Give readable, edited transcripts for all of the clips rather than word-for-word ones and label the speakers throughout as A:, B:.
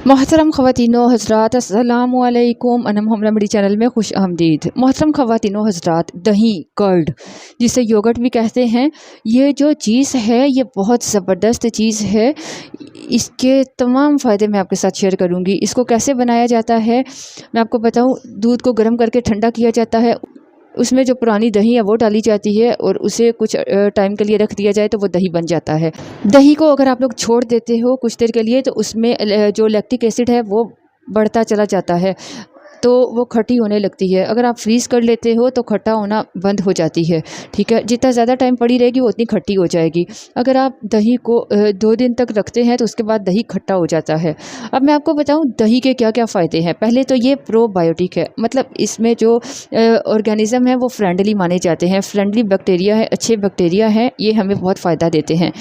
A: मोहतरम ख़वातीनो हज़रात अस्सलामु अलैकुम। अनम हम रेमेडी चैनल में खुश आमदीद। मोहतरम ख़वातीनो हज़रात, दही कर्ड जिसे योगर्ट भी कहते हैं, ये जो चीज़ है ये बहुत ज़बरदस्त चीज़ है। इसके तमाम फ़ायदे मैं आपके साथ शेयर करूंगी। इसको कैसे बनाया जाता है मैं आपको बताऊं। दूध को गर्म करके ठंडा किया जाता है, उसमें जो पुरानी दही है वो डाली जाती है और उसे कुछ टाइम के लिए रख दिया जाए तो वो दही बन जाता है। दही को अगर आप लोग छोड़ देते हो कुछ देर के लिए तो उसमें जो लैक्टिक एसिड है वो बढ़ता चला जाता है, तो वो खट्टी होने लगती है। अगर आप फ्रीज़ कर लेते हो तो खट्टा होना बंद हो जाती है। ठीक है, जितना ज़्यादा टाइम पड़ी रहेगी वो उतनी खट्टी हो जाएगी। अगर आप दही को 2 दिन तक रखते हैं तो उसके बाद दही खट्टा हो जाता है। अब मैं आपको बताऊं दही के क्या क्या फ़ायदे हैं। पहले तो ये प्रोबायोटिक है, मतलब इसमें जो ऑर्गेनिज़म है वो फ्रेंडली माने जाते हैं। फ्रेंडली बैक्टीरिया है, अच्छे बैक्टीरिया हैं, ये हमें बहुत फ़ायदा देते हैं।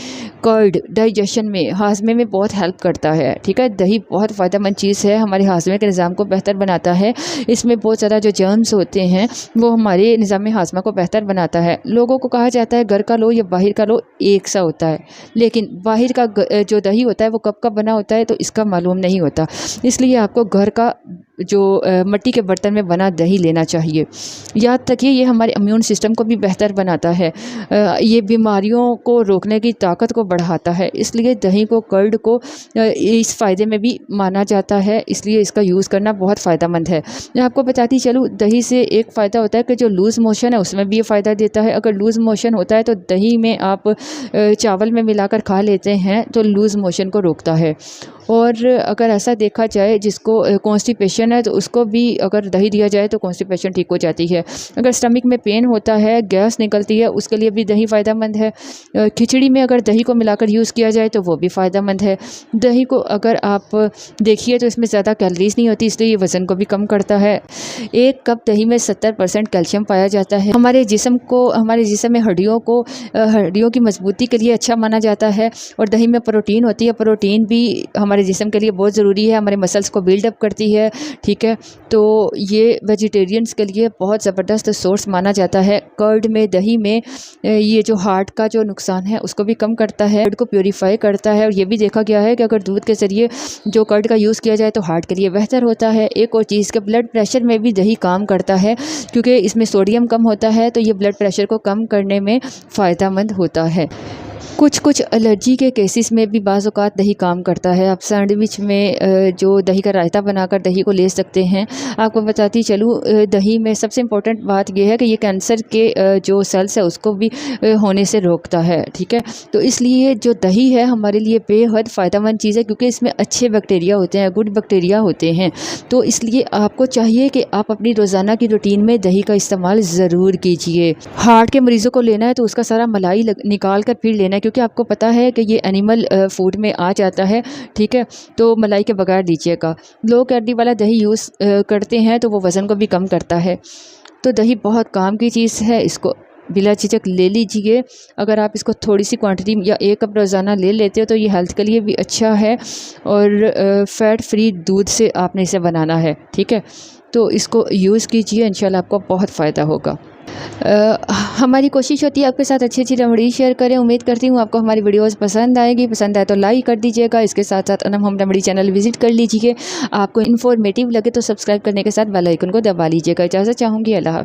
A: कर्ड डाइजेशन में, हाजमे में बहुत हेल्प करता है। ठीक है, दही बहुत फ़ायदेमंद चीज़ है, हमारे हाजमे के निज़ाम को बेहतर बनाता है। इसमें बहुत ज़्यादा जो जर्म्स होते हैं वो हमारे निज़ाम हाजमा को बेहतर बनाता है। लोगों को कहा जाता है घर का लो या बाहर का लो एक सा होता है, लेकिन बाहर का जो दही होता है वो कब का बना होता है तो इसका मालूम नहीं होता। इसलिए आपको घर का जो मिट्टी के बर्तन में बना दही लेना चाहिए। याद रखिए ये हमारे इम्यून सिस्टम को भी बेहतर बनाता है, ये बीमारियों को रोकने की ताकत को बढ़ाता है। इसलिए दही को, कर्ड को इस फ़ायदे में भी माना जाता है, इसलिए इसका यूज़ करना बहुत फ़ायदेमंद है। मैं आपको बताती चलूँ, दही से एक फ़ायदा होता है कि जो लूज़ मोशन है उसमें भी ये फ़ायदा देता है। अगर लूज़ मोशन होता है तो दही में आप चावल में मिलाकर खा लेते हैं तो लूज़ मोशन को रोकता है। और अगर ऐसा देखा जाए जिसको कॉन्स्टिपेशन है तो उसको भी अगर दही दिया जाए तो कॉन्स्टिपेशन ठीक हो जाती है। अगर स्टमक में पेन होता है, गैस निकलती है, उसके लिए भी दही फ़ायदेमंद है। खिचड़ी में अगर दही को मिलाकर यूज़ किया जाए तो वो भी फ़ायदेमंद है। दही को अगर आप देखिए तो इसमें ज़्यादा कैलोरीज नहीं होती, इसलिए ये वज़न को भी कम करता है। 1 कप दही में 70% कैल्शियम पाया जाता है। हमारे जिस्म में हड्डियों की मजबूती के लिए अच्छा माना जाता है। और दही में प्रोटीन होती है, प्रोटीन भी हमारे जिस्म के लिए बहुत ज़रूरी है, हमारे मसल्स को बिल्डअप करती है। ठीक है, तो ये वेजिटेरियंस के लिए बहुत ज़बरदस्त सोर्स माना जाता है। कर्ड में, दही में ये जो हार्ट का जो नुकसान है उसको भी कम करता है, ब्लड को प्योरीफाई करता है। और ये भी देखा गया है कि अगर दूध के ज़रिए जो कर्ड का यूज़ किया जाए तो हार्ट के लिए बेहतर होता है। एक और चीज़ के ब्लड प्रेशर में भी दही काम करता है, क्योंकि इसमें सोडियम कम होता है, तो ये ब्लड प्रेशर को कम करने में फ़ायदेमंद होता है। कुछ एलर्जी के केसेस में भी बाज़ औक़ात दही काम करता है। आप सैंडविच में जो दही का रायता बनाकर दही को ले सकते हैं। आपको बताती चलूँ, दही में सबसे इम्पोर्टेंट बात यह है कि ये कैंसर के जो सेल्स है उसको भी होने से रोकता है। ठीक है, तो इसलिए जो दही है हमारे लिए बेहद फ़ायदेमंद चीज़ है, क्योंकि इसमें अच्छे बैक्टीरिया होते हैं, गुड बैक्टीरिया होते हैं। तो इसलिए आपको चाहिए कि आप अपनी रोज़ाना की रूटीन में दही का इस्तेमाल ज़रूर कीजिए। हार्ट के मरीज़ों को लेना है तो उसका सारा मलाई निकाल कर फिर लेना है, क्योंकि आपको पता है कि ये एनिमल फूड में आ जाता है। ठीक है, तो मलाई के बगैर दीजिएगा। लो कैलोरी वाला दही यूज़ करते हैं तो वो वज़न को भी कम करता है। तो दही बहुत काम की चीज़ है, इसको बिला झिझक ले लीजिए। अगर आप इसको थोड़ी सी क्वांटिटी या 1 कप रोज़ाना ले लेते हो तो ये हेल्थ के लिए भी अच्छा है। और फ़ैट फ्री दूध से आपने इसे बनाना है। ठीक है, तो इसको यूज़ कीजिए, इंशाल्लाह आपको बहुत फ़ायदा होगा। हमारी कोशिश होती है आपके साथ अच्छी अच्छी रेमेडी शेयर करें। उम्मीद करती हूँ आपको हमारी वीडियोस पसंद आएगी। पसंद आए तो लाइक कर दीजिएगा। इसके साथ साथ अनम हम रेमेडी चैनल विजिट कर लीजिए। आपको इन्फॉर्मेटिव लगे तो सब्सक्राइब करने के साथ बेल आइकन को दबा लीजिएगा। इजाज़त चाहूँगी। अल्लाह हाफ़िज़।